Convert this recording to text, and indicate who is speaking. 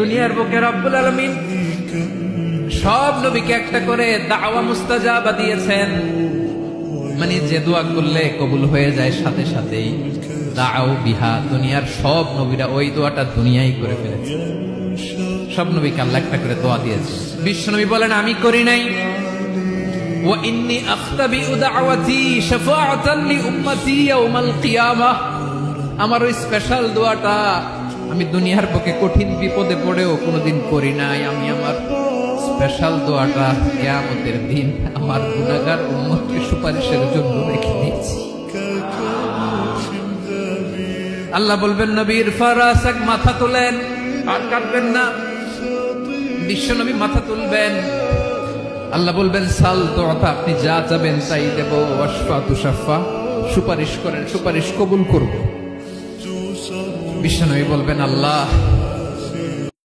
Speaker 1: দুনিয়ার বুকে রব্বুল আলামিন সব নবীকে একটা করে দাওয়া মুস্তাজাবা দিয়েছেন, মানে যে দোয়া করলে কবুল হয়ে যায় সাথে সাথেই। দাও বিহা, দুনিয়ার সব নবীরা ওই দোয়াটা দুনিয়ায় করে ফেলেছে। সব নবীকে আল্লাহ একটা করে দোয়া দিয়েছে। বিশ্বনবী বলেন আমি করি নাই। ওয়া ইন্নী আখতাবিউ দাওয়াতি শাফাআতান লি উম্মতি ইয়াউমাল কিয়ামাহ, আমার ওই স্পেশাল দোয়াটা আমি দুনিয়ার বুকে কঠিন বিপদে পড়েও কোনোদিন করি নাই। আমি আমার স্পেশাল দোয়াটা কিয়ামতের দিন আমার গুনাহগার উম্মতকে সুপারিশের জন্য রেখে দিয়েছি। আল্লাহ বলবেন নবীর ফারাসাক, মাথা তোলেন, আর কাটবেন না। বিশ্ব নবী মাথা তুলবেন। আল্লাহ বলবেন সাল তোতা, আপনি যা চাবেন তাই দেব। ওয়াশফা তুশাফা, সুপারিশ করেন, সুপারিশ কবুল করব। বিশ্বনবী বলবেন আল্লাহ